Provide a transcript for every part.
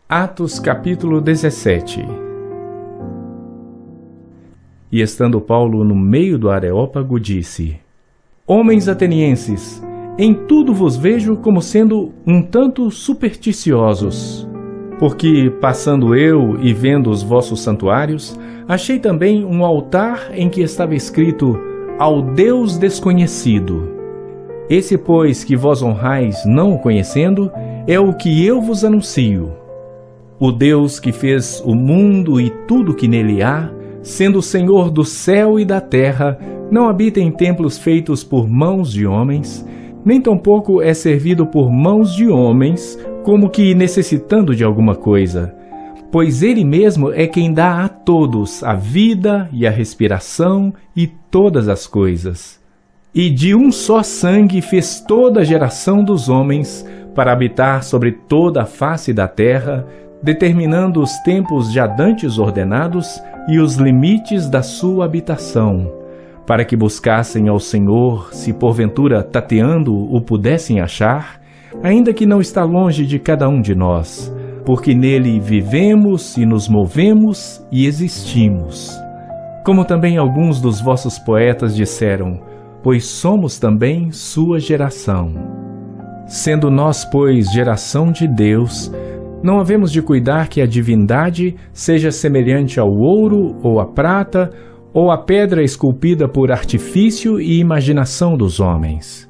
Atos capítulo 17. E estando Paulo no meio do Areópago, disse: Homens atenienses, em tudo vos vejo como sendo um tanto supersticiosos. Porque, passando eu e vendo os vossos santuários, achei também um altar em que estava escrito: Ao Deus desconhecido. Esse, pois, que vós honrais não o conhecendo, é o que eu vos anuncio. O Deus que fez o mundo e tudo que nele há, sendo o Senhor do céu e da terra, não habita em templos feitos por mãos de homens, nem tampouco é servido por mãos de homens, como que necessitando de alguma coisa. Pois ele mesmo é quem dá a todos a vida e a respiração e todas as coisas. E de um só sangue fez toda a geração dos homens, para habitar sobre toda a face da terra, determinando os tempos já dantes ordenados e os limites da sua habitação, para que buscassem ao Senhor, se porventura tateando o pudessem achar, ainda que não está longe de cada um de nós, porque nele vivemos e nos movemos e existimos. Como também alguns dos vossos poetas disseram, pois somos também sua geração. Sendo nós, pois, geração de Deus, não havemos de cuidar que a divindade seja semelhante ao ouro ou à prata, ou à pedra esculpida por artifício e imaginação dos homens.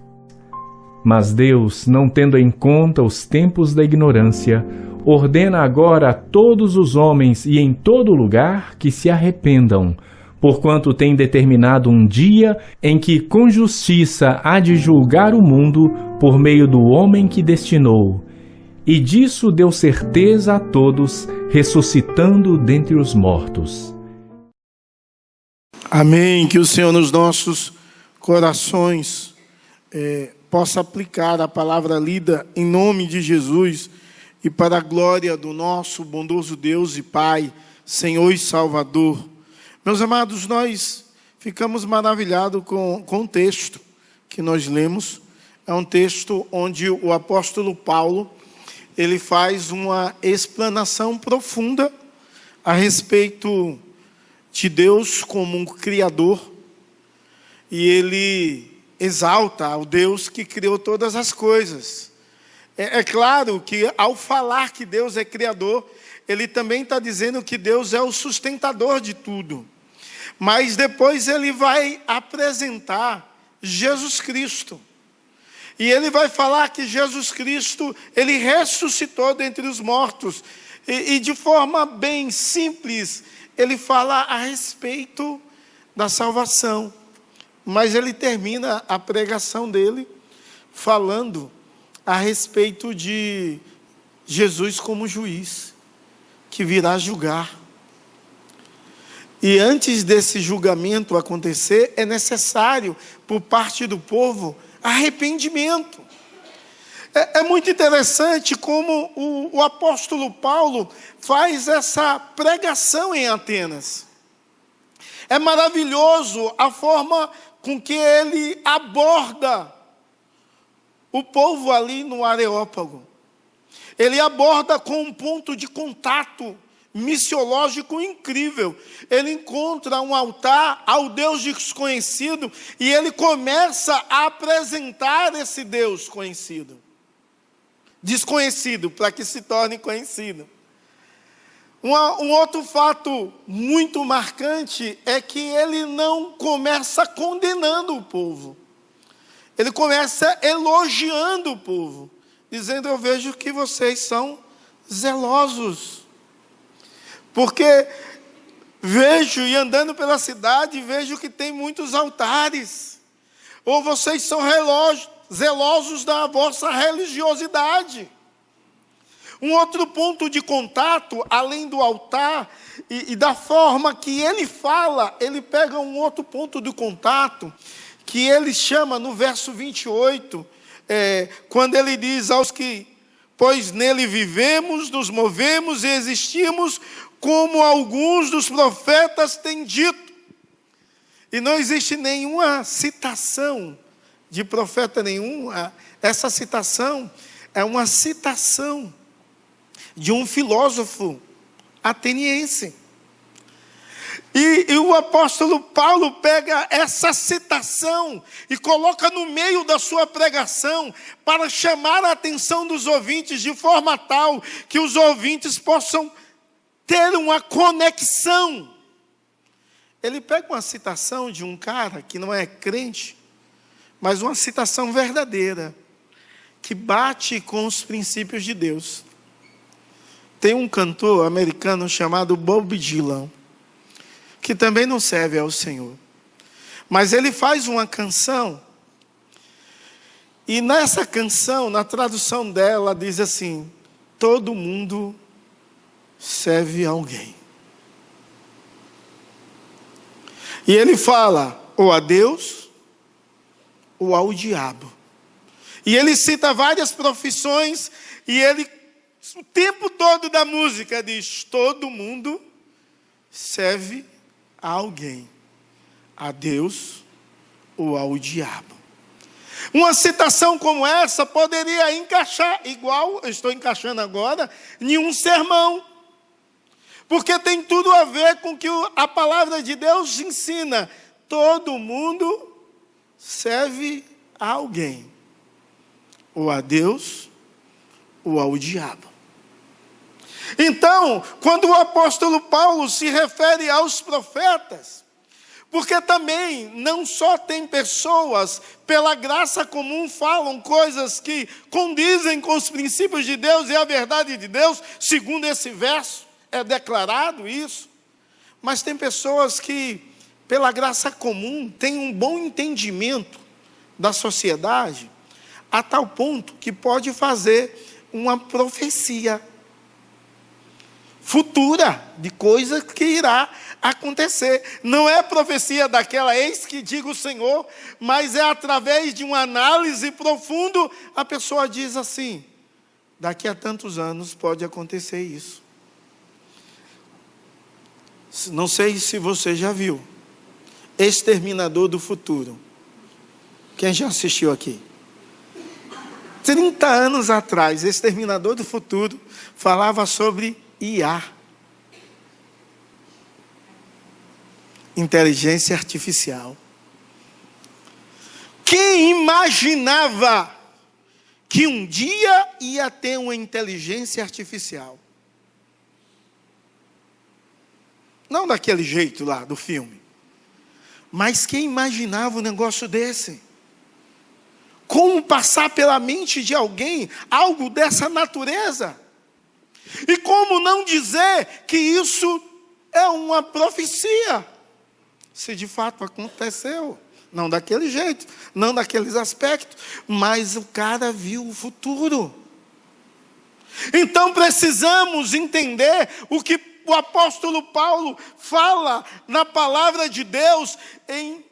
Mas Deus, não tendo em conta os tempos da ignorância, ordena agora a todos os homens e em todo lugar que se arrependam, porquanto tem determinado um dia em que com justiça há de julgar o mundo por meio do homem que destinou, e disso deu certeza a todos, ressuscitando dentre os mortos. Amém. Que o Senhor nos nossos corações possa aplicar a palavra lida em nome de Jesus e para a glória do nosso bondoso Deus e Pai, Senhor e Salvador. Meus amados, nós ficamos maravilhados com o texto que nós lemos. É um texto onde o apóstolo Paulo ele faz uma explanação profunda a respeito de Deus como um Criador. E ele exalta o Deus que criou todas as coisas. É claro que ao falar que Deus é Criador, ele também está dizendo que Deus é o sustentador de tudo. Mas depois ele vai apresentar Jesus Cristo. E ele vai falar que Jesus Cristo, ele ressuscitou dentre os mortos. E de forma bem simples, ele fala a respeito da salvação. Mas ele termina a pregação dele falando a respeito de Jesus como juiz, que virá julgar. E antes desse julgamento acontecer, é necessário, por parte do povo, arrependimento. É muito interessante como o apóstolo Paulo faz essa pregação em Atenas. É maravilhoso a forma com que ele aborda o povo ali no Areópago. Ele aborda com um ponto de contato missiológico incrível. Ele encontra um altar ao Deus desconhecido e ele começa a apresentar esse Deus desconhecido, para que se torne conhecido. Um outro fato muito marcante é que ele não começa condenando o povo. Ele começa elogiando o povo, dizendo: eu vejo que vocês são zelosos. Porque vejo, e andando pela cidade, vejo que tem muitos altares. Ou vocês são zelosos da vossa religiosidade. Um outro ponto de contato, além do altar e da forma que ele fala, ele pega um outro ponto de contato, que ele chama no verso 28, quando ele diz aos que, pois nele vivemos, nos movemos e existimos, como alguns dos profetas têm dito. E não existe nenhuma citação de profeta nenhum. Essa citação é uma citação de um filósofo ateniense. E o apóstolo Paulo pega essa citação e coloca no meio da sua pregação para chamar a atenção dos ouvintes de forma tal que os ouvintes possam ter uma conexão. Ele pega uma citação de um cara que não é crente, mas uma citação verdadeira, que bate com os princípios de Deus. Tem um cantor americano chamado Bob Dylan, que também não serve ao Senhor. Mas ele faz uma canção, e nessa canção, na tradução dela, diz assim: todo mundo serve a alguém. E ele fala ou a Deus ou ao diabo. E ele cita várias profissões, e ele, o tempo todo da música, diz: todo mundo serve a alguém, a Deus ou ao diabo. Uma citação como essa poderia encaixar, igual eu estou encaixando agora, em um sermão, porque tem tudo a ver com o que a palavra de Deus ensina. Todo mundo serve a alguém, ou a Deus ou ao diabo. Então, quando o apóstolo Paulo se refere aos profetas, porque também não só tem pessoas, pela graça comum, falam coisas que condizem com os princípios de Deus e a verdade de Deus, segundo esse verso, é declarado isso, mas tem pessoas que, pela graça comum, têm um bom entendimento da sociedade, a tal ponto que pode fazer uma profecia futura de coisa que irá acontecer. Não é profecia daquela eis que diga o Senhor, mas é através de uma análise profunda, a pessoa diz assim: daqui a tantos anos pode acontecer isso. Não sei se você já viu Exterminador do Futuro. Quem já assistiu aqui? 30 anos atrás, Exterminador do Futuro falava sobre IA, inteligência artificial. Quem imaginava que um dia ia ter uma inteligência artificial? Não daquele jeito lá do filme, mas quem imaginava um negócio desse? Como passar pela mente de alguém algo dessa natureza? E como não dizer que isso é uma profecia, se de fato aconteceu? Não daquele jeito, não daqueles aspectos, mas o cara viu o futuro. Então precisamos entender o que o apóstolo Paulo fala na palavra de Deus em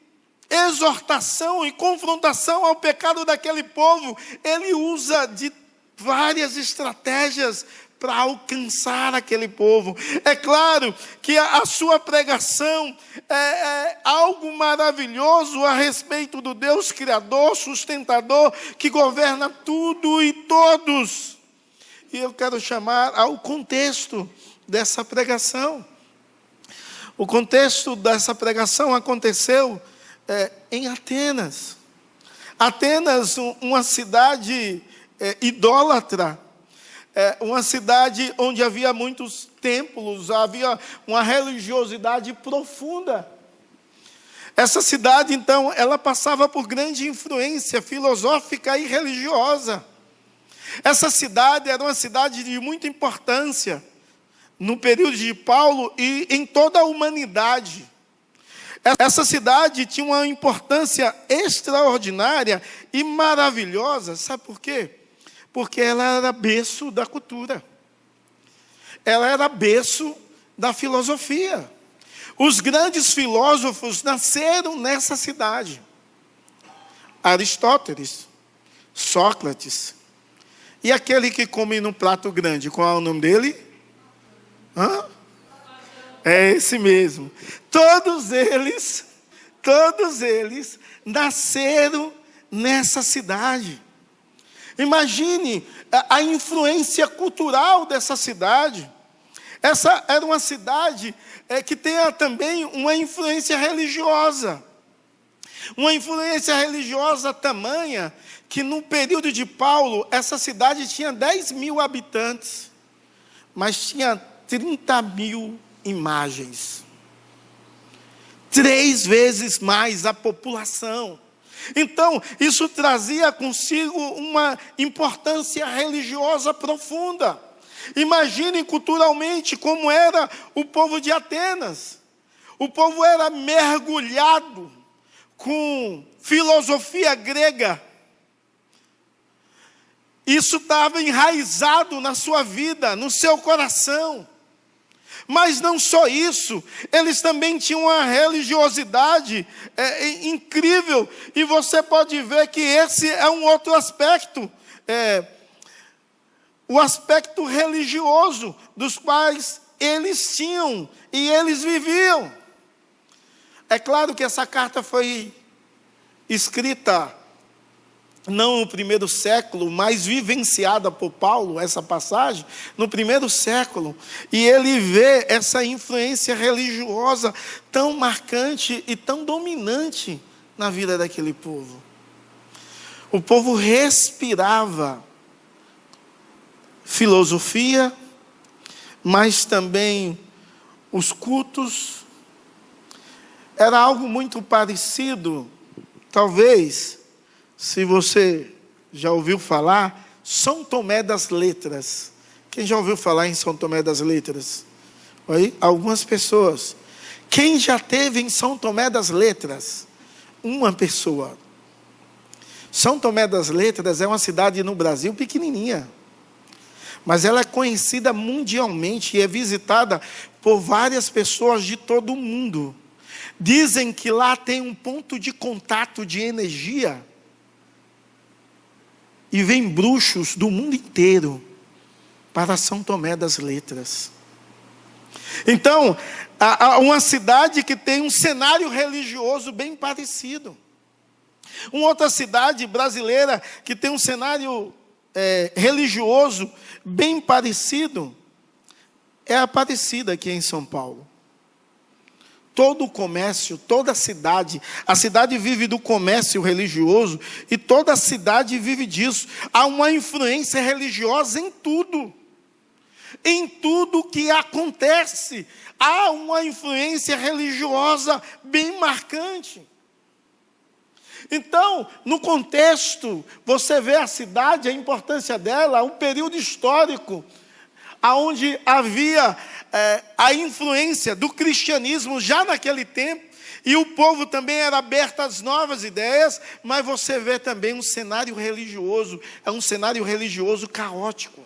exortação e confrontação ao pecado daquele povo. Ele usa de várias estratégias para alcançar aquele povo. É claro que a sua pregação é algo maravilhoso a respeito do Deus Criador, sustentador, que governa tudo e todos. E eu quero chamar ao contexto dessa pregação. O contexto dessa pregação aconteceu em Atenas. Atenas, uma cidade idólatra, uma cidade onde havia muitos templos, havia uma religiosidade profunda. Essa cidade, então, ela passava por grande influência filosófica e religiosa. Essa cidade era uma cidade de muita importância no período de Paulo e em toda a humanidade. Essa cidade tinha uma importância extraordinária e maravilhosa. Sabe por quê? Porque ela era berço da cultura. Ela era berço da filosofia. Os grandes filósofos nasceram nessa cidade. Aristóteles, Sócrates. E aquele que come num prato grande, qual é o nome dele? É esse mesmo. Todos eles nasceram nessa cidade. Imagine a influência cultural dessa cidade. Essa era uma cidade que tem também uma influência religiosa. Uma influência religiosa tamanha que no período de Paulo, essa cidade tinha 10 mil habitantes, mas tinha 30 mil imagens. 3 vezes mais a população. Então, isso trazia consigo uma importância religiosa profunda. Imaginem culturalmente como era o povo de Atenas. O povo era mergulhado com filosofia grega. Isso estava enraizado na sua vida, no seu coração. Mas não só isso, eles também tinham uma religiosidade incrível. E você pode ver que esse é um outro aspecto, o aspecto religioso dos quais eles tinham e eles viviam. É claro que essa carta foi escrita não no primeiro século, mas vivenciada por Paulo, essa passagem, no primeiro século. E ele vê essa influência religiosa tão marcante e tão dominante na vida daquele povo. O povo respirava filosofia, mas também os cultos. Era algo muito parecido, talvez, se você já ouviu falar, São Tomé das Letras. Quem já ouviu falar em São Tomé das Letras? Aí, algumas pessoas. Quem já esteve em São Tomé das Letras? Uma pessoa. São Tomé das Letras é uma cidade no Brasil pequenininha, mas ela é conhecida mundialmente e é visitada por várias pessoas de todo o mundo. Dizem que lá tem um ponto de contato de energia e vem bruxos do mundo inteiro para São Tomé das Letras. Então, há uma cidade que tem um cenário religioso bem parecido. Uma outra cidade brasileira que tem um cenário religioso bem parecido é a Aparecida, aqui em São Paulo. Todo o comércio, toda a cidade vive do comércio religioso e toda a cidade vive disso. Há uma influência religiosa em tudo que acontece. Há uma influência religiosa bem marcante. Então, no contexto, você vê a cidade, a importância dela, um período histórico onde havia a influência do cristianismo já naquele tempo, e o povo também era aberto às novas ideias, mas você vê também um cenário religioso, é um cenário religioso caótico.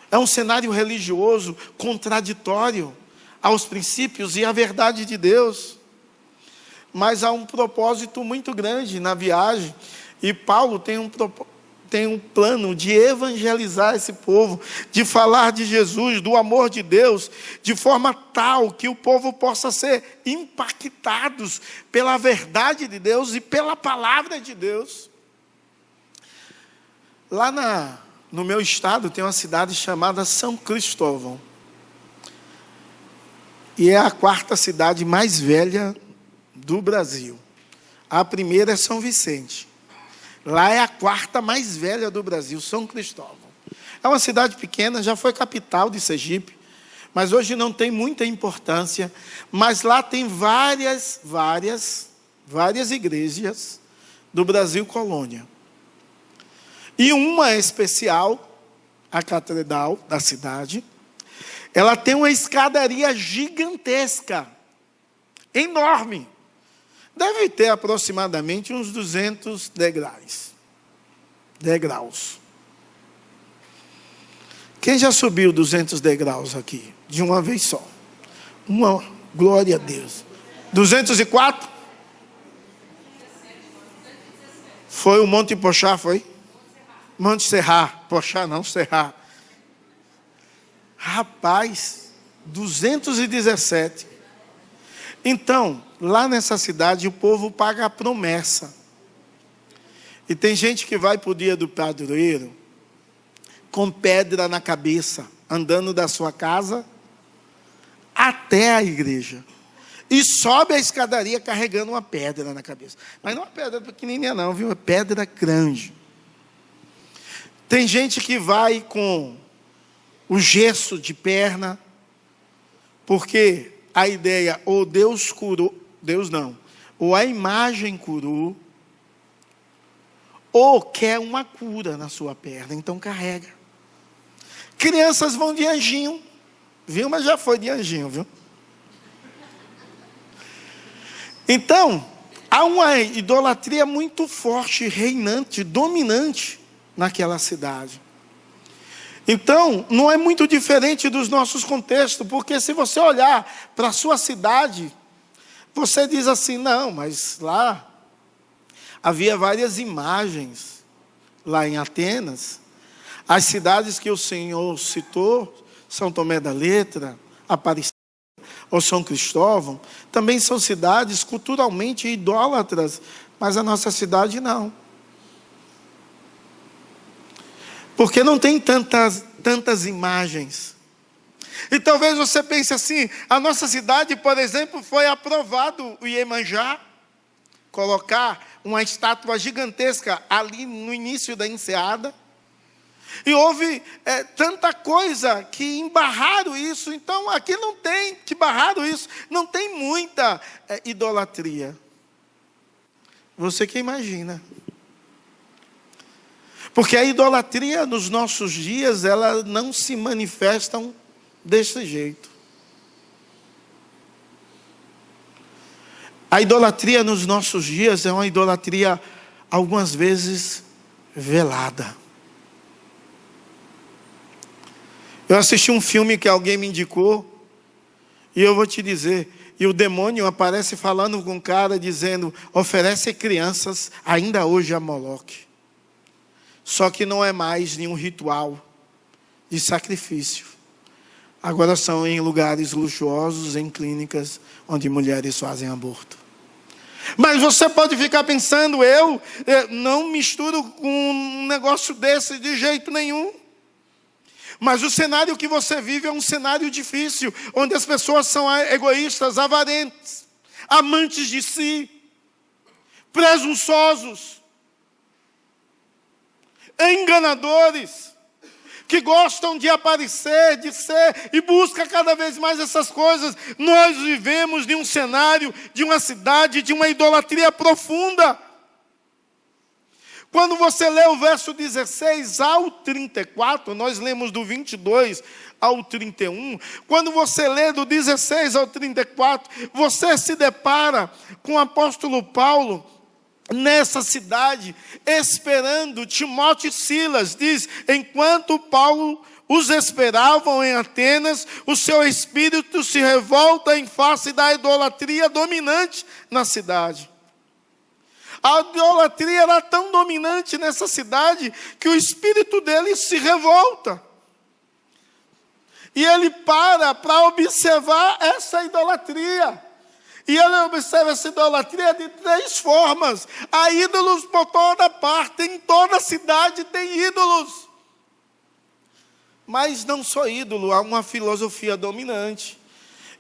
É um cenário religioso contraditório aos princípios e à verdade de Deus. Mas há um propósito muito grande na viagem, e Paulo tem um plano de evangelizar esse povo, de falar de Jesus, do amor de Deus, de forma tal que o povo possa ser impactados pela verdade de Deus e pela palavra de Deus. Lá no meu estado tem uma cidade chamada São Cristóvão, e é a 4ª cidade mais velha do Brasil. A primeira é São Vicente. Lá é a 4ª mais velha do Brasil, São Cristóvão. É uma cidade pequena, já foi capital de Sergipe, mas hoje não tem muita importância. Mas lá tem várias igrejas do Brasil Colônia. E uma especial, a catedral da cidade, ela tem uma escadaria gigantesca, enorme. Deve ter aproximadamente uns 200 degraus. Quem já subiu 200 degraus aqui? De uma vez só. Uma glória a Deus. 204? Foi o Monte Pochá, foi? Monte Serra. Pochá não, Serra. Rapaz, 217. Então, lá nessa cidade, o povo paga a promessa E tem gente que vai para o dia do padroeiro com pedra na cabeça, andando da sua casa até a igreja. E sobe a escadaria carregando uma pedra na cabeça. Mas não é uma pedra pequenininha não, viu? É pedra grande. Tem gente que vai com o gesso de perna, porque a ideia, ou Deus curou, Deus não, ou a imagem curou, ou quer uma cura na sua perna, então carrega. Crianças vão de anjinho, viu? Mas já foi de anjinho, viu? Então, há uma idolatria muito forte, reinante, dominante naquela cidade. Então, não é muito diferente dos nossos contextos, porque se você olhar para a sua cidade, você diz assim, não, mas lá havia várias imagens, lá em Atenas. As cidades que o Senhor citou, São Tomé da Letra, Aparecida ou São Cristóvão, também são cidades culturalmente idólatras, mas a nossa cidade não. Porque não tem tantas imagens. E talvez você pense assim, a nossa cidade, por exemplo, foi aprovado o Iemanjá, colocar uma estátua gigantesca ali no início da enseada. E houve tanta coisa que embarraram isso. Então aqui não tem, que barraram isso, não tem muita idolatria. Você que imagina. Porque a idolatria nos nossos dias, ela não se manifesta desse jeito. A idolatria nos nossos dias é uma idolatria, algumas vezes, velada. Eu assisti um filme que alguém me indicou, e eu vou te dizer, e o demônio aparece falando com um cara, dizendo, oferece crianças ainda hoje a Moloque. Só que não é mais nenhum ritual de sacrifício. Agora são em lugares luxuosos, em clínicas, onde mulheres fazem aborto. Mas você pode ficar pensando, eu não misturo com um negócio desse de jeito nenhum. Mas o cenário que você vive é um cenário difícil, onde as pessoas são egoístas, avarentas, amantes de si, presunçosos, enganadores, que gostam de aparecer, de ser, e buscam cada vez mais essas coisas. Nós vivemos de um cenário, de uma cidade, de uma idolatria profunda. Quando você lê o verso 16 ao 34, nós lemos do 22 ao 31. Quando você lê do 16 ao 34, você se depara com o apóstolo Paulo nessa cidade, esperando Timóteo e Silas. Diz, enquanto Paulo os esperavam em Atenas, o seu espírito se revolta em face da idolatria dominante na cidade. A idolatria era tão dominante nessa cidade que o espírito dele se revolta. E ele para observar essa idolatria. E ele observa essa idolatria de 3 formas. Há ídolos por toda parte, em toda cidade tem ídolos. Mas não só ídolo, há uma filosofia dominante.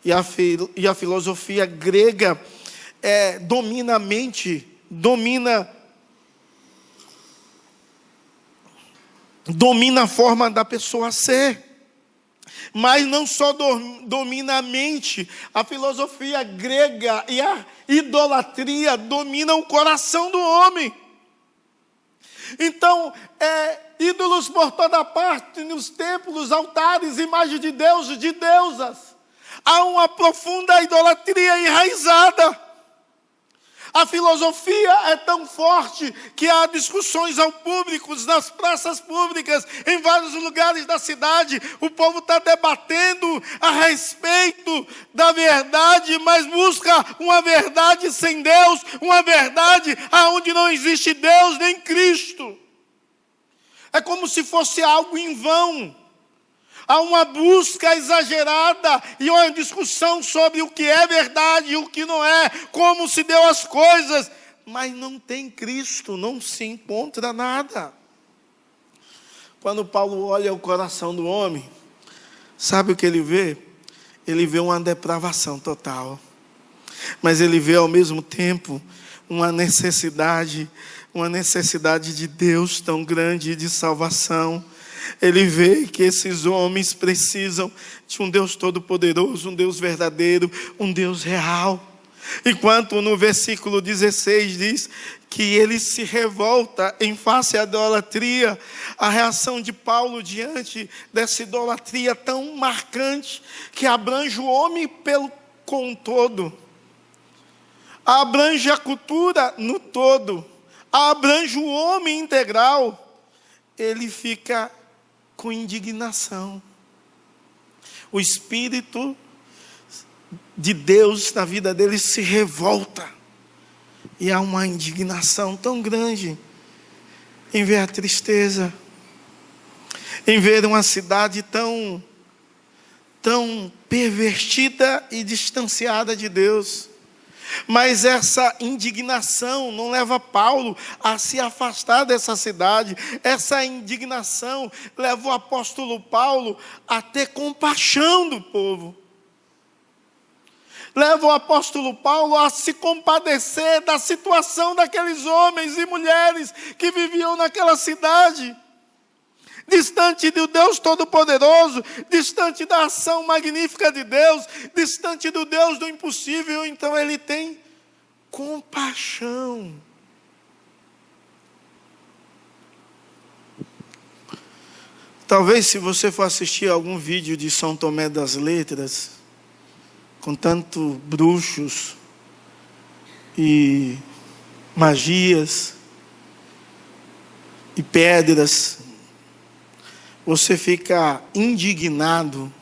E a filosofia grega domina a mente, domina a forma da pessoa ser. Mas não só domina a mente, a filosofia grega e a idolatria dominam o coração do homem. Então, ídolos por toda parte, nos templos, altares, imagens de deuses, de deusas. Há uma profunda idolatria enraizada. A filosofia é tão forte que há discussões ao público, nas praças públicas, em vários lugares da cidade. O povo está debatendo a respeito da verdade, mas busca uma verdade sem Deus, uma verdade onde não existe Deus nem Cristo. É como se fosse algo em vão. Há uma busca exagerada e uma discussão sobre o que é verdade e o que não é, como se deu as coisas. mas não tem Cristo, não se encontra nada. Quando Paulo olha o coração do homem, sabe o que ele vê? Ele vê uma depravação total, mas ele vê ao mesmo tempo uma necessidade de Deus tão grande, de salvação. Ele vê que esses homens precisam de um Deus todo-poderoso, um Deus verdadeiro, um Deus real. Enquanto no versículo 16 diz que ele se revolta em face à idolatria, a reação de Paulo diante dessa idolatria tão marcante, que abrange o homem com um todo, abrange a cultura no todo, abrange o homem integral, ele fica com indignação. O Espírito de Deus na vida dele se revolta, e há uma indignação tão grande em ver a tristeza, em ver uma cidade tão pervertida e distanciada de Deus. Mas essa indignação não leva Paulo a se afastar dessa cidade. Essa indignação leva o apóstolo Paulo a ter compaixão do povo. Leva o apóstolo Paulo a se compadecer da situação daqueles homens e mulheres que viviam naquela cidade, distante do Deus Todo-Poderoso, distante da ação magnífica de Deus, distante do Deus do impossível. Então ele tem compaixão. Talvez, se você for assistir algum vídeo de São Tomé das Letras, com tanto bruxos e magias e pedras, você fica indignado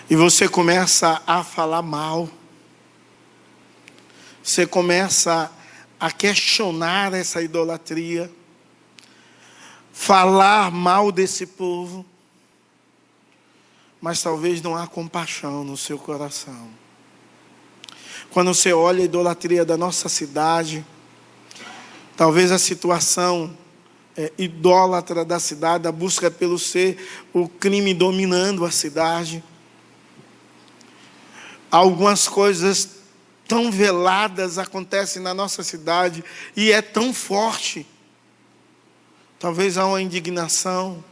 e você começa a falar mal, você começa a questionar essa idolatria, falar mal desse povo, mas talvez não há compaixão no seu coração. Quando você olha a idolatria da nossa cidade, talvez a situação idólatra da cidade, a busca pelo ser, o crime dominando a cidade, algumas coisas tão veladas acontecem na nossa cidade e é tão forte. Talvez há uma indignação,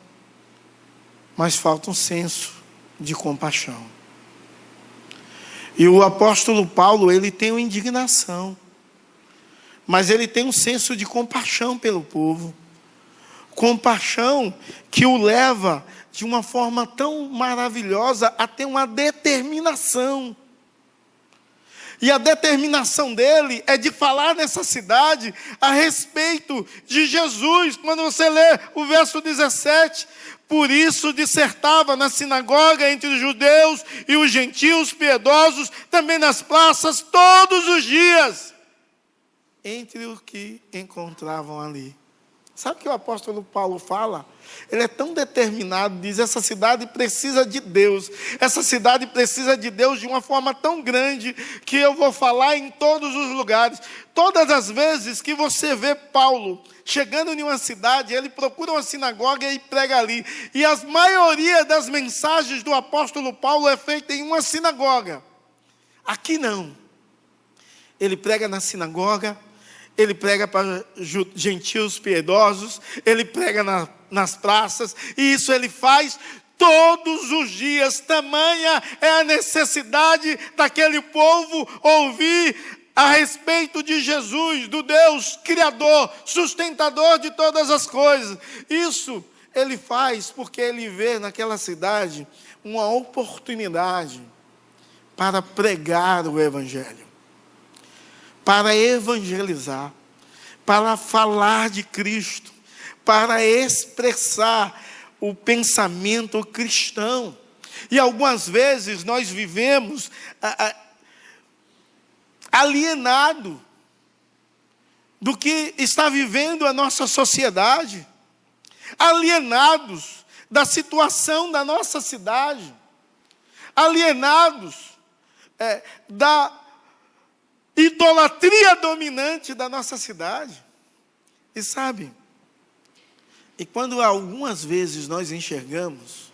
mas falta um senso de compaixão. E o apóstolo Paulo, ele tem uma indignação, mas ele tem um senso de compaixão pelo povo. Compaixão que o leva de uma forma tão maravilhosa a ter uma determinação. E a determinação dele é de falar nessa cidade a respeito de Jesus. Quando você lê o verso 17, por isso dissertava na sinagoga entre os judeus e os gentios piedosos, também nas praças, todos os dias, entre os que encontravam ali. Sabe o que o apóstolo Paulo fala? Ele é tão determinado, diz, essa cidade precisa de Deus. Essa cidade precisa de Deus de uma forma tão grande que eu vou falar em todos os lugares. Todas as vezes que você vê Paulo chegando em uma cidade, ele procura uma sinagoga e prega ali. E a maioria das mensagens do apóstolo Paulo é feita em uma sinagoga. Aqui não. Ele prega na sinagoga, ele prega para gentios piedosos, ele prega nas praças, e isso ele faz todos os dias. Tamanha é a necessidade daquele povo ouvir a respeito de Jesus, do Deus Criador, sustentador de todas as coisas. Isso ele faz porque ele vê naquela cidade uma oportunidade para pregar o Evangelho, para evangelizar, para falar de Cristo, para expressar o pensamento cristão. E algumas vezes nós vivemos alienado do que está vivendo a nossa sociedade, alienados da situação da nossa cidade, alienados idolatria dominante da nossa cidade. E sabe, e quando algumas vezes nós enxergamos,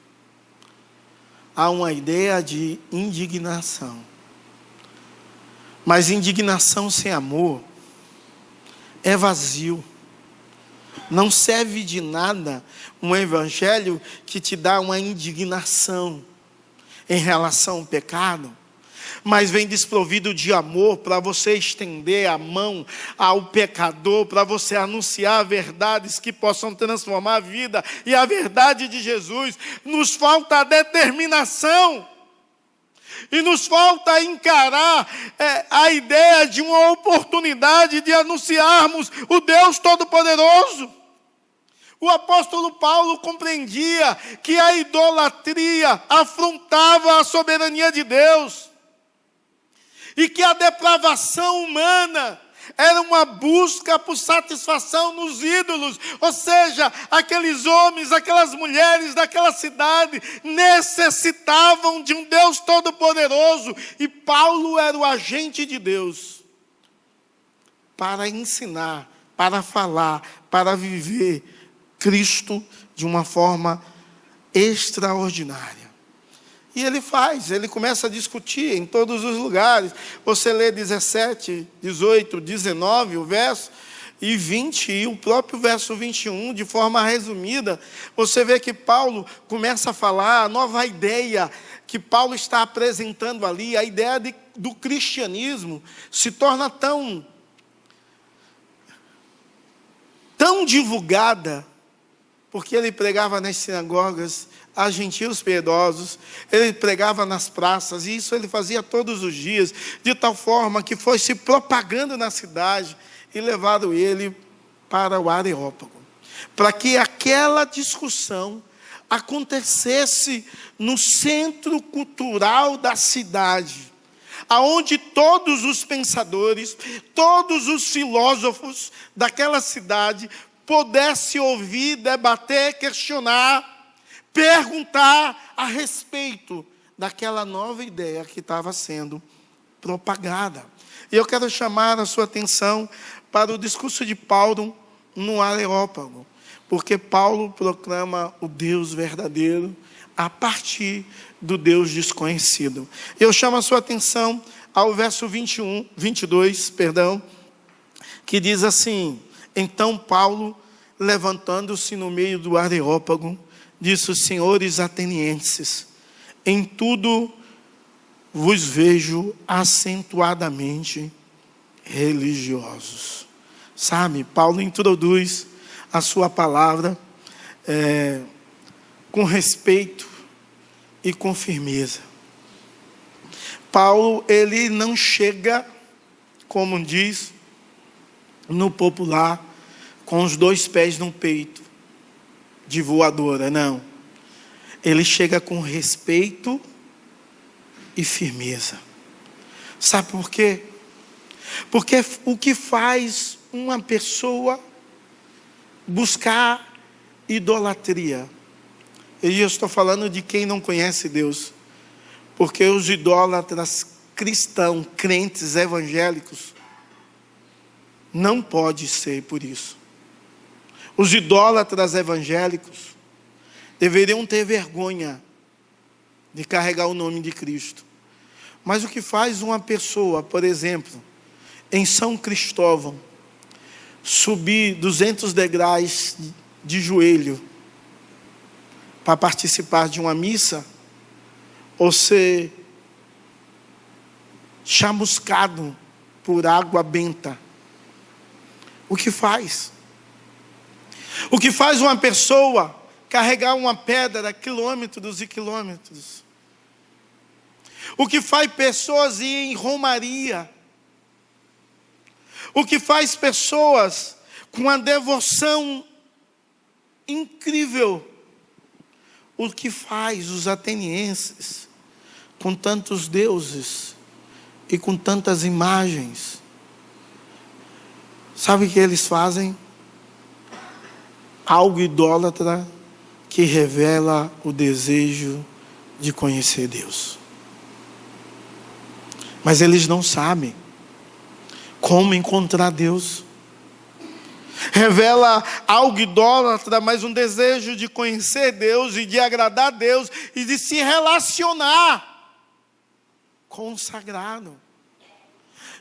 há uma ideia de indignação. Mas indignação sem amor é vazio. Não serve de nada um evangelho que te dá uma indignação em relação ao pecado, mas vem desprovido de amor para você estender a mão ao pecador, para você anunciar verdades que possam transformar a vida e a verdade de Jesus. Nos falta a determinação e nos falta encarar a ideia de uma oportunidade de anunciarmos o Deus Todo-Poderoso. O apóstolo Paulo compreendia que a idolatria afrontava a soberania de Deus e que a depravação humana era uma busca por satisfação nos ídolos, ou seja, aqueles homens, aquelas mulheres daquela cidade necessitavam de um Deus Todo-Poderoso, e Paulo era o agente de Deus para ensinar, para falar, para viver Cristo de uma forma extraordinária. E ele começa a discutir em todos os lugares. Você lê 17, 18, 19, o verso, e 20, e o próprio verso 21, de forma resumida, você vê que Paulo começa a falar a nova ideia que Paulo está apresentando ali, a ideia do cristianismo se torna tão divulgada, porque ele pregava nas sinagogas a gentios piedosos, ele pregava nas praças, e isso ele fazia todos os dias, de tal forma que foi se propagando na cidade, e levaram ele para o Areópago, para que aquela discussão acontecesse no centro cultural da cidade, aonde todos os pensadores, todos os filósofos daquela cidade pudesse ouvir, debater, questionar, perguntar a respeito daquela nova ideia que estava sendo propagada. E eu quero chamar a sua atenção para o discurso de Paulo no Areópago, porque Paulo proclama o Deus verdadeiro a partir do Deus desconhecido. Eu chamo a sua atenção ao verso 22, que diz assim: então Paulo, levantando-se no meio do Areópago, disse: senhores atenienses, em tudo vos vejo acentuadamente religiosos. Sabe, Paulo introduz a sua palavra com respeito e com firmeza. Paulo, ele não chega, como diz no popular, com os dois pés no peito, de voadora, não. Ele chega com respeito e firmeza. Sabe por quê? Porque o que faz uma pessoa buscar idolatria, e eu estou falando de quem não conhece Deus, porque os idólatras cristãos, crentes evangélicos, não pode ser por isso. Os idólatras evangélicos deveriam ter vergonha de carregar o nome de Cristo. Mas o que faz uma pessoa, por exemplo, em São Cristóvão, subir 200 degraus de joelho para participar de uma missa, ou ser chamuscado por água benta? O que faz? O que faz uma pessoa carregar uma pedra quilômetros e quilômetros? O que faz pessoas ir em romaria? O que faz pessoas com uma devoção incrível? O que faz os atenienses com tantos deuses e com tantas imagens? Sabe o que eles fazem? Algo idólatra que revela o desejo de conhecer Deus. Mas eles não sabem como encontrar Deus. Revela algo idólatra, mas um desejo de conhecer Deus e de agradar a Deus e de se relacionar com o sagrado,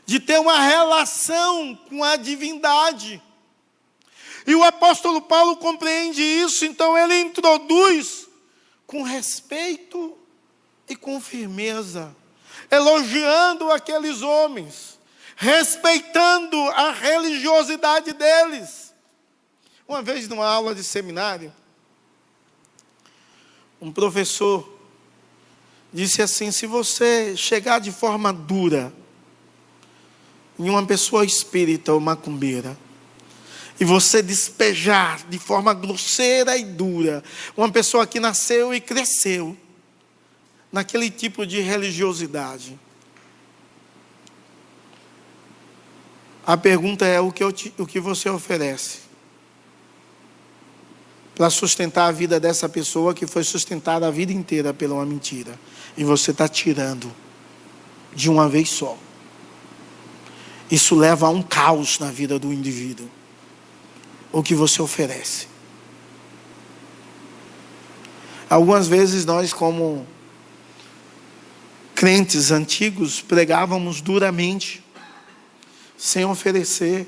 de ter uma relação com a divindade. E o apóstolo Paulo compreende isso, então ele introduz com respeito e com firmeza, elogiando aqueles homens, respeitando a religiosidade deles. Uma vez, numa aula de seminário, um professor disse assim: se você chegar de forma dura em uma pessoa espírita ou macumbeira, e você despejar de forma grosseira e dura uma pessoa que nasceu e cresceu naquele tipo de religiosidade, a pergunta é: o que você oferece para sustentar a vida dessa pessoa que foi sustentada a vida inteira pela uma mentira, e você está tirando de uma vez só? Isso leva a um caos na vida do indivíduo. O que você oferece? Algumas vezes nós, como crentes antigos, pregávamos duramente, sem oferecer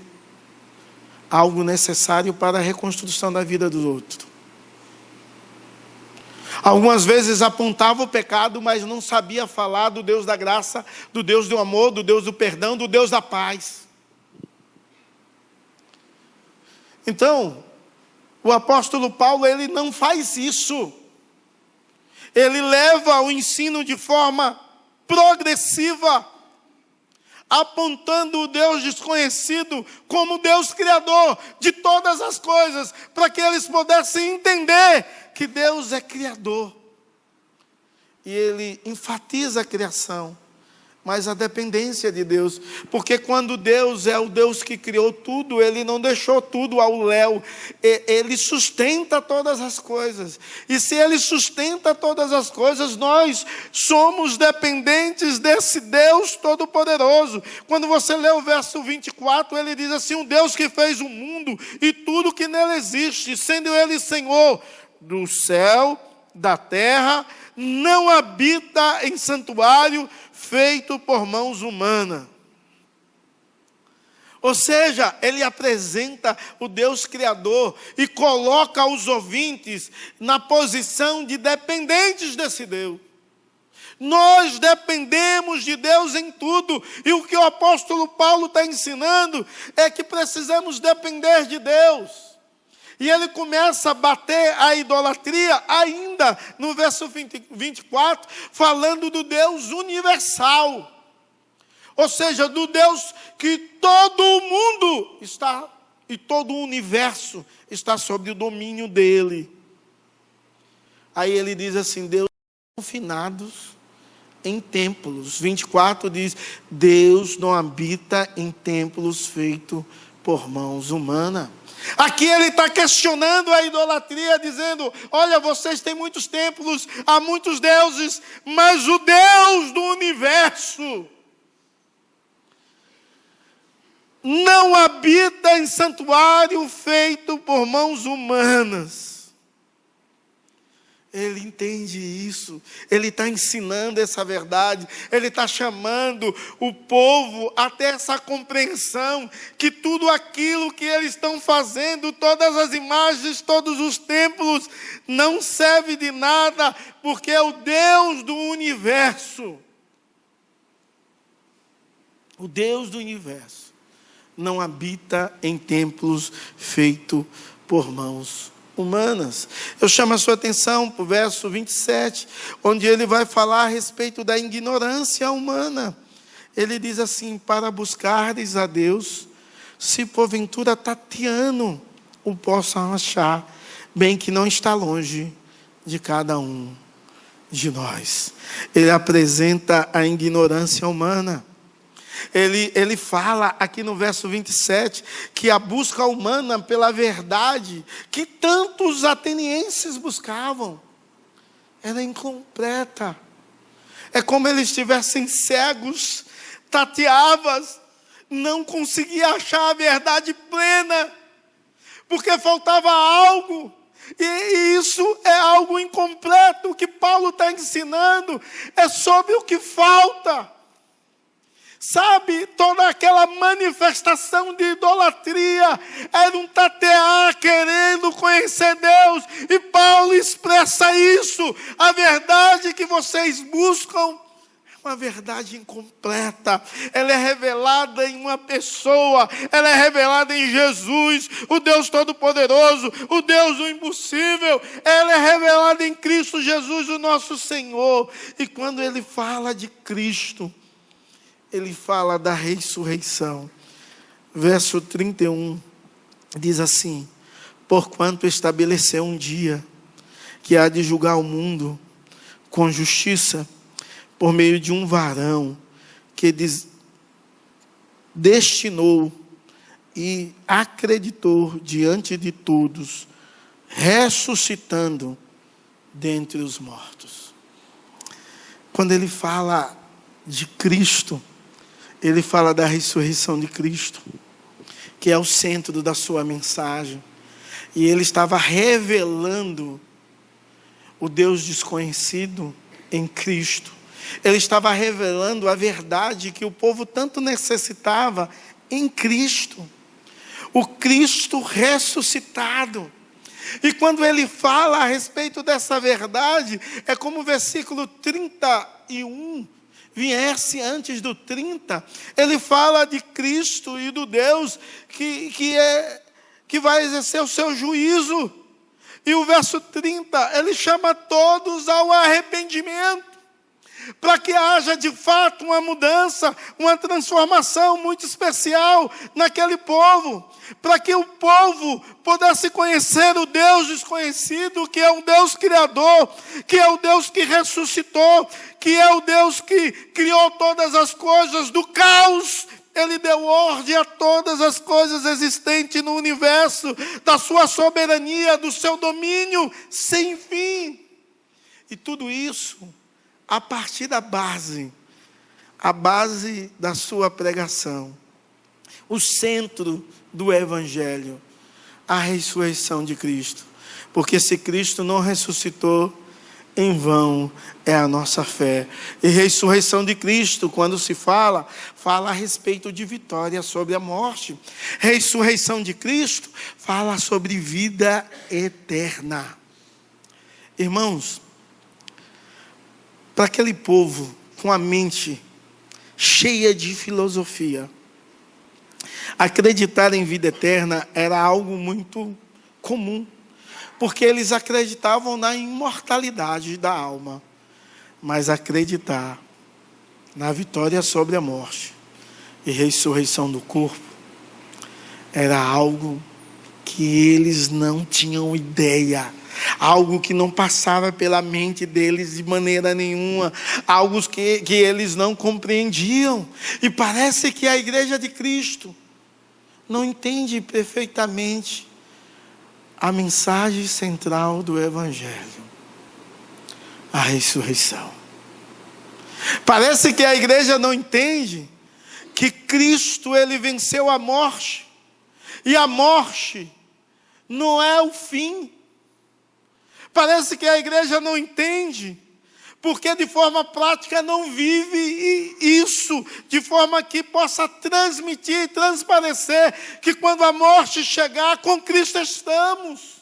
algo necessário para a reconstrução da vida do outro. Algumas vezes apontava o pecado, mas não sabia falar do Deus da graça, do Deus do amor, do Deus do perdão, do Deus da paz. Então, o apóstolo Paulo, ele não faz isso. Ele leva o ensino de forma progressiva, apontando o Deus desconhecido como Deus criador de todas as coisas, para que eles pudessem entender que Deus é criador. E ele enfatiza a criação, mas a dependência de Deus, porque quando Deus é o Deus que criou tudo, Ele não deixou tudo ao léu, Ele sustenta todas as coisas, e se Ele sustenta todas as coisas, nós somos dependentes desse Deus Todo-Poderoso. Quando você lê o verso 24, ele diz assim: um Deus que fez o mundo e tudo que nele existe, sendo Ele Senhor do céu, da terra, não habita em santuário feito por mãos humanas. Ou seja, ele apresenta o Deus Criador e coloca os ouvintes na posição de dependentes desse Deus. Nós dependemos de Deus em tudo, e o que o apóstolo Paulo está ensinando é que precisamos depender de Deus. E ele começa a bater a idolatria ainda no verso 24, falando do Deus universal. Ou seja, do Deus que todo o mundo está, e todo o universo está sob o domínio dele. Aí ele diz assim: Deus confinados em templos. 24 diz: Deus não habita em templos feitos por mãos humanas. Aqui ele está questionando a idolatria, dizendo: olha, vocês têm muitos templos, há muitos deuses, mas o Deus do universo não habita em santuário feito por mãos humanas. Ele entende isso, ele está ensinando essa verdade, ele está chamando o povo até essa compreensão, que tudo aquilo que eles estão fazendo, todas as imagens, todos os templos, não serve de nada, porque o Deus do universo, o Deus do universo, não habita em templos feitos por mãos humanas. Eu chamo a sua atenção para o verso 27, onde ele vai falar a respeito da ignorância humana. Ele diz assim: para buscares a Deus, se porventura tateando o possam achar, bem que não está longe de cada um de nós. Ele apresenta a ignorância humana. Ele fala aqui no verso 27 que a busca humana pela verdade que tantos atenienses buscavam era incompleta. É como eles estivessem cegos, tateavam não conseguia achar a verdade plena, porque faltava algo. E isso é algo incompleto. O que Paulo está ensinando é sobre o que falta. Sabe, toda aquela manifestação de idolatria era um tatear querendo conhecer Deus. E Paulo expressa isso. A verdade que vocês buscam é uma verdade incompleta. Ela é revelada em uma pessoa. Ela é revelada em Jesus, o Deus Todo-Poderoso, o Deus do impossível. Ela é revelada em Cristo Jesus, o nosso Senhor. E quando ele fala de Cristo, ele fala da ressurreição. Verso 31 diz assim: porquanto estabeleceu um dia que há de julgar o mundo com justiça, por meio de um varão que destinou e acreditou diante de todos, ressuscitando dentre os mortos. Quando ele fala de Cristo, ele fala da ressurreição de Cristo, que é o centro da sua mensagem. E ele estava revelando o Deus desconhecido em Cristo. Ele estava revelando a verdade que o povo tanto necessitava em Cristo. O Cristo ressuscitado. E quando ele fala a respeito dessa verdade, é como o versículo 31 viesse antes do 30, ele fala de Cristo e do Deus que vai exercer o seu juízo. E o verso 30, ele chama todos ao arrependimento, para que haja de fato uma mudança, uma transformação muito especial naquele povo, para que o povo pudesse conhecer o Deus desconhecido, que é um Deus criador, que é o Deus que ressuscitou, que é o Deus que criou todas as coisas do caos. Ele deu ordem a todas as coisas existentes no universo, da sua soberania, do seu domínio sem fim. E tudo isso a partir da base, a base da sua pregação, o centro do Evangelho, a ressurreição de Cristo. Porque se Cristo não ressuscitou, em vão é a nossa fé. E ressurreição de Cristo, quando se fala a respeito de vitória sobre a morte. Ressurreição de Cristo fala sobre vida eterna. Irmãos, para aquele povo com a mente cheia de filosofia, acreditar em vida eterna era algo muito comum, porque eles acreditavam na imortalidade da alma, mas acreditar na vitória sobre a morte e ressurreição do corpo era algo que eles não tinham ideia, algo que não passava pela mente deles de maneira nenhuma, algo que eles não compreendiam. E parece que a Igreja de Cristo não entende perfeitamente a mensagem central do Evangelho, a ressurreição. Parece que a igreja não entende que Cristo, ele venceu a morte, e a morte não é o fim. Parece que a igreja não entende, porque de forma prática não vive isso, de forma que possa transmitir, transparecer, que quando a morte chegar, com Cristo estamos,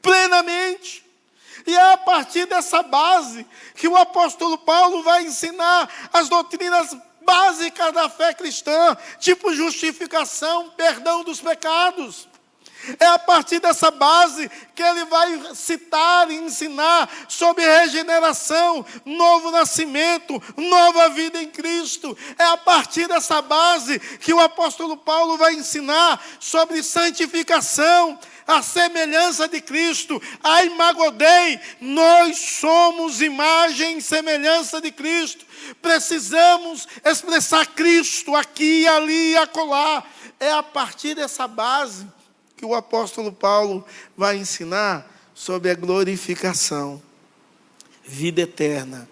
plenamente. E é a partir dessa base que o apóstolo Paulo vai ensinar as doutrinas básicas da fé cristã, tipo justificação, perdão dos pecados. É a partir dessa base que ele vai citar e ensinar sobre regeneração, novo nascimento, nova vida em Cristo. É a partir dessa base que o apóstolo Paulo vai ensinar sobre santificação, a semelhança de Cristo, a imagodei. Nós somos imagem e semelhança de Cristo. Precisamos expressar Cristo aqui, ali e acolá. É a partir dessa base que o apóstolo Paulo vai ensinar sobre a glorificação, vida eterna,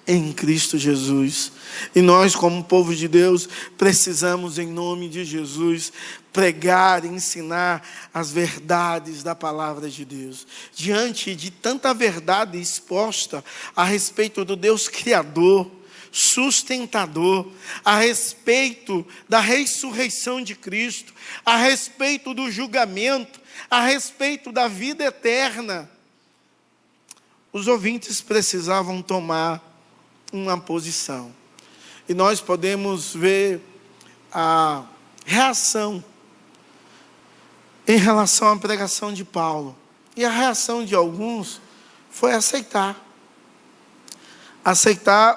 em Cristo Jesus. E nós, como povo de Deus, precisamos, em nome de Jesus, pregar e ensinar as verdades da palavra de Deus. Diante de tanta verdade exposta a respeito do Deus Criador, sustentador, a respeito da ressurreição de Cristo, a respeito do julgamento, a respeito da vida eterna, os ouvintes precisavam tomar uma posição. E nós podemos ver a reação em relação à pregação de Paulo. E a reação de alguns foi aceitar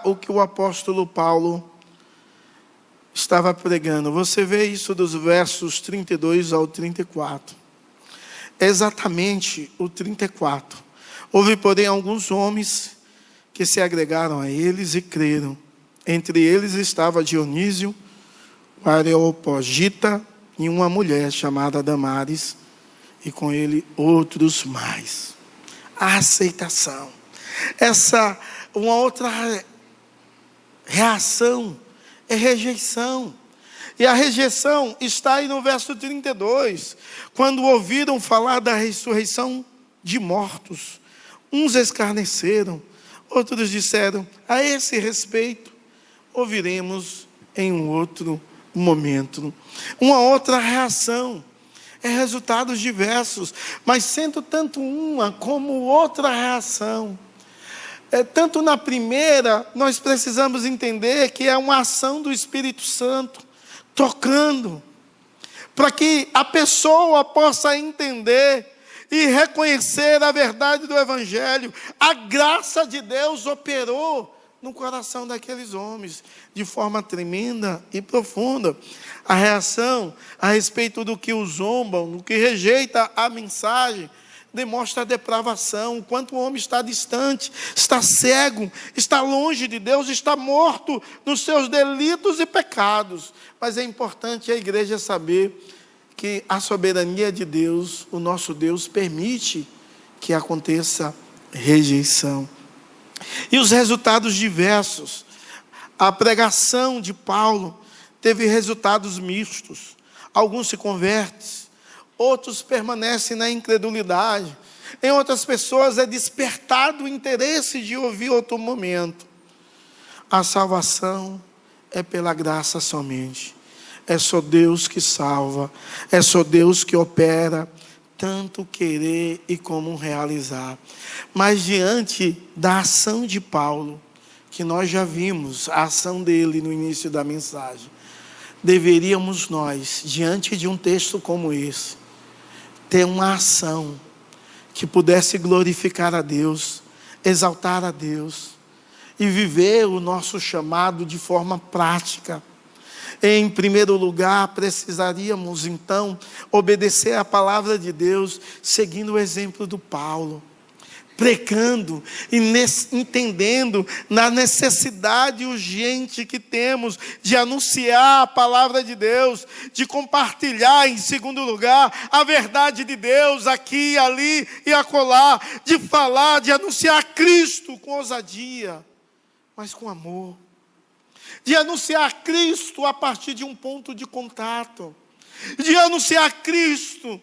o que o apóstolo Paulo estava pregando. Você vê isso dos versos 32 ao 34. Exatamente o 34. Houve, porém, alguns homens que se agregaram a eles e creram. Entre eles estava Dionísio, o Areopagita e uma mulher chamada Damaris, e com ele outros mais. A aceitação. Uma outra reação é rejeição. E a rejeição está aí no verso 32. Quando ouviram falar da ressurreição de mortos, uns escarneceram, outros disseram: a esse respeito ouviremos em um outro momento. Uma outra reação é resultados diversos, mas sendo tanto uma como outra reação. Tanto na primeira, nós precisamos entender que é uma ação do Espírito Santo, tocando, para que a pessoa possa entender e reconhecer a verdade do Evangelho. A graça de Deus operou no coração daqueles homens, de forma tremenda e profunda. A reação a respeito do que os zombam, do que rejeita a mensagem, demonstra a depravação, o quanto o homem está distante, está cego, está longe de Deus, está morto nos seus delitos e pecados. Mas é importante a igreja saber que a soberania de Deus, o nosso Deus, permite que aconteça rejeição. E os resultados diversos. A pregação de Paulo teve resultados mistos. Alguns se convertem, outros permanecem na incredulidade. Em outras pessoas é despertado o interesse de ouvir outro momento. A salvação é pela graça somente. É só Deus que salva. É só Deus que opera, tanto querer e como realizar. Mas diante da ação de Paulo, que nós já vimos, a ação dele no início da mensagem, deveríamos nós, diante de um texto como esse, ter uma ação que pudesse glorificar a Deus, exaltar a Deus e viver o nosso chamado de forma prática. Em primeiro lugar, precisaríamos então obedecer à palavra de Deus, seguindo o exemplo do Paulo, pregando e entendendo na necessidade urgente que temos de anunciar a palavra de Deus, de compartilhar, em segundo lugar, a verdade de Deus aqui, ali e acolá, de falar, de anunciar Cristo com ousadia, mas com amor, de anunciar Cristo a partir de um ponto de contato, de anunciar Cristo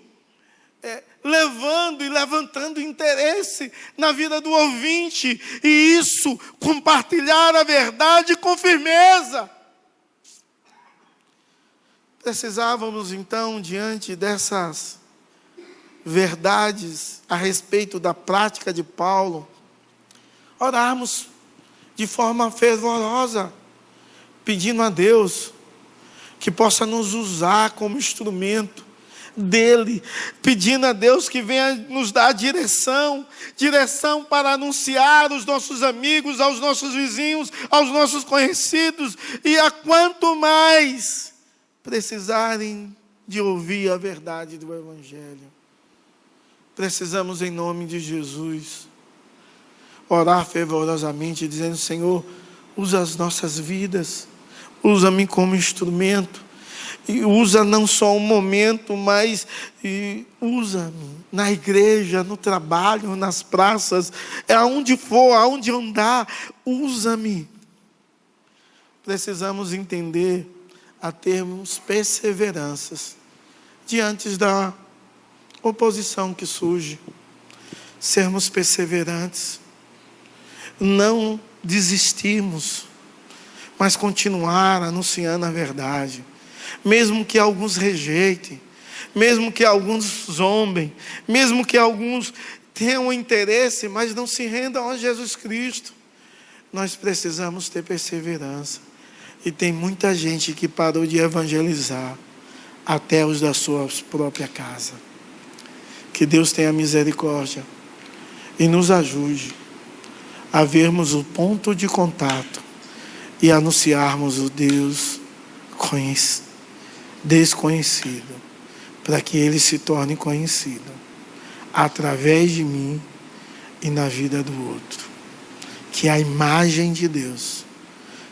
levando e levantando interesse na vida do ouvinte, e isso, compartilhar a verdade com firmeza. Precisávamos então, diante dessas verdades a respeito da prática de Paulo, orarmos de forma fervorosa, pedindo a Deus que possa nos usar como instrumento dele, pedindo a Deus que venha nos dar direção para anunciar aos nossos amigos, aos nossos vizinhos, aos nossos conhecidos, e a quanto mais precisarem de ouvir a verdade do Evangelho. Precisamos, em nome de Jesus, orar fervorosamente, dizendo: Senhor, usa as nossas vidas, usa-me como instrumento, E usa não só um momento, mas usa-me na igreja, no trabalho, nas praças, aonde for, aonde andar, usa-me. Precisamos entender a termos perseveranças diante da oposição que surge. Sermos perseverantes, não desistirmos, mas continuar anunciando a verdade. Mesmo que alguns rejeitem, mesmo que alguns zombem, mesmo que alguns tenham interesse, mas não se rendam a Jesus Cristo, nós precisamos ter perseverança. E tem muita gente que parou de evangelizar, até os da sua própria casa. Que Deus tenha misericórdia e nos ajude a vermos o ponto de contato e anunciarmos o Deus desconhecido, para que Ele se torne conhecido através de mim e na vida do outro. Que a imagem de Deus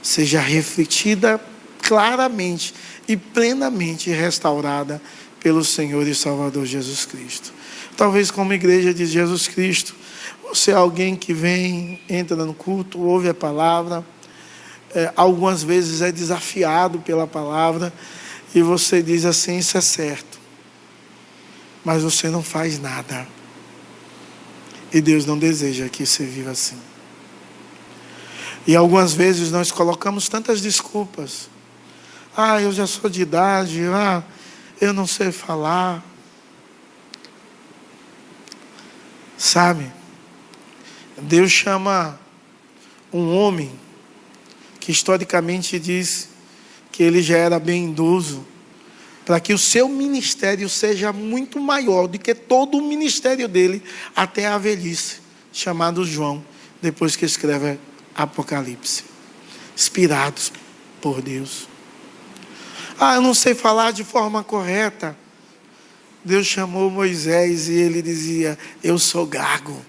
seja refletida claramente e plenamente restaurada pelo Senhor e Salvador Jesus Cristo. Talvez como igreja de Jesus Cristo, você é alguém que vem, entra no culto, ouve a palavra, algumas vezes é desafiado pela palavra, e você diz assim, isso é certo, mas você não faz nada. E Deus não deseja que você viva assim. E algumas vezes nós colocamos tantas desculpas. Eu já sou de idade, eu não sei falar. Sabe? Deus chama um homem que historicamente diz que ele já era bem idoso, para que o seu ministério seja muito maior do que todo o ministério dele até a velhice, chamado João, depois que escreve Apocalipse, inspirados por Deus. Eu não sei falar de forma correta. Deus chamou Moisés e ele dizia, eu sou gago.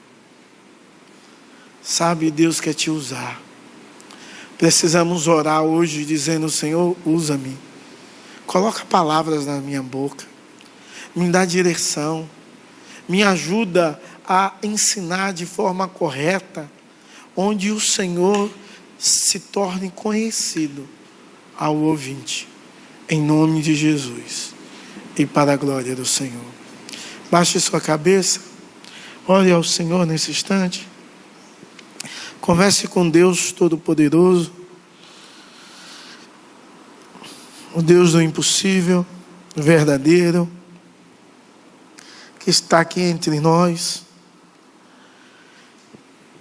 Sabe, Deus quer te usar. Precisamos orar hoje dizendo, Senhor, usa-me. Coloca palavras na minha boca. Me dá direção. Me ajuda a ensinar de forma correta, onde o Senhor se torne conhecido ao ouvinte. Em nome de Jesus. E para a glória do Senhor. Baixe sua cabeça. Ore ao Senhor nesse instante. Converse com Deus Todo-Poderoso. O Deus do impossível, verdadeiro, que está aqui entre nós,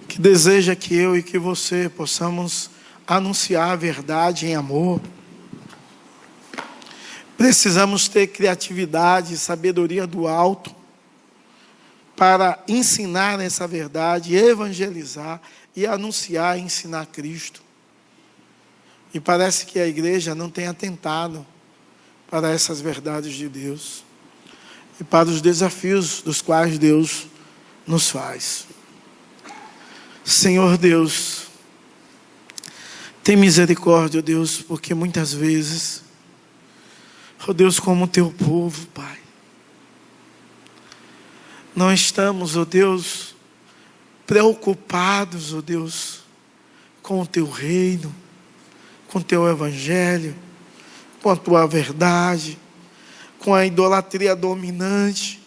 que deseja que eu e que você possamos anunciar a verdade em amor. Precisamos ter criatividade e sabedoria do alto para ensinar essa verdade, evangelizar e anunciar e ensinar Cristo. E parece que a igreja não tem atentado para essas verdades de Deus e para os desafios dos quais Deus nos faz. Senhor Deus, tem misericórdia, Deus, porque muitas vezes, Deus, como teu povo, Pai, não estamos, Deus, preocupados, Deus, com o teu reino, com o teu evangelho, com a tua verdade, com a idolatria dominante.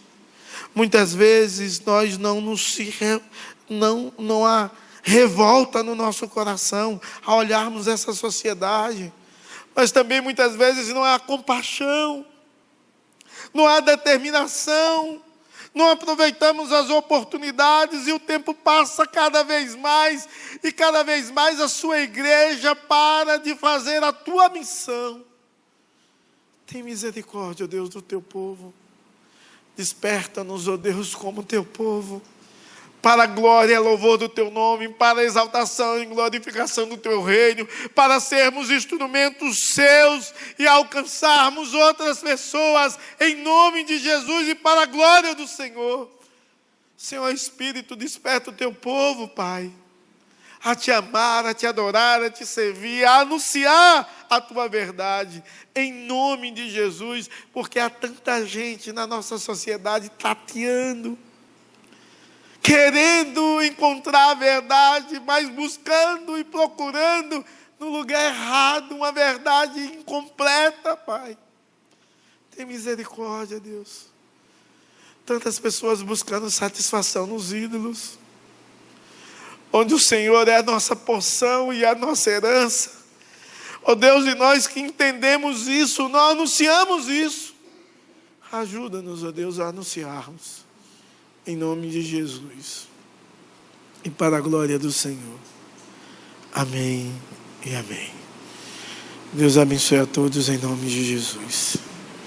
Muitas vezes nós não há revolta no nosso coração ao olharmos essa sociedade, mas também muitas vezes não há compaixão, não há determinação, não aproveitamos as oportunidades e o tempo passa cada vez mais e cada vez mais a sua igreja para de fazer a tua missão. Tem misericórdia, ó Deus, do teu povo. Desperta-nos, ó Deus, como teu povo, para a glória e louvor do teu nome, para a exaltação e glorificação do teu reino, para sermos instrumentos seus e alcançarmos outras pessoas em nome de Jesus e para a glória do Senhor. Senhor Espírito, desperta o teu povo, Pai, a te amar, a te adorar, a te servir, a anunciar a tua verdade, em nome de Jesus, porque há tanta gente na nossa sociedade tateando, querendo encontrar a verdade, mas buscando e procurando no lugar errado, uma verdade incompleta, Pai. Tem misericórdia, Deus. Tantas pessoas buscando satisfação nos ídolos, onde o Senhor é a nossa porção e a nossa herança. Ó Deus, e nós que entendemos isso, nós anunciamos isso. Ajuda-nos, ó Deus, a anunciarmos, em nome de Jesus, e para a glória do Senhor. Amém e amém. Deus abençoe a todos em nome de Jesus.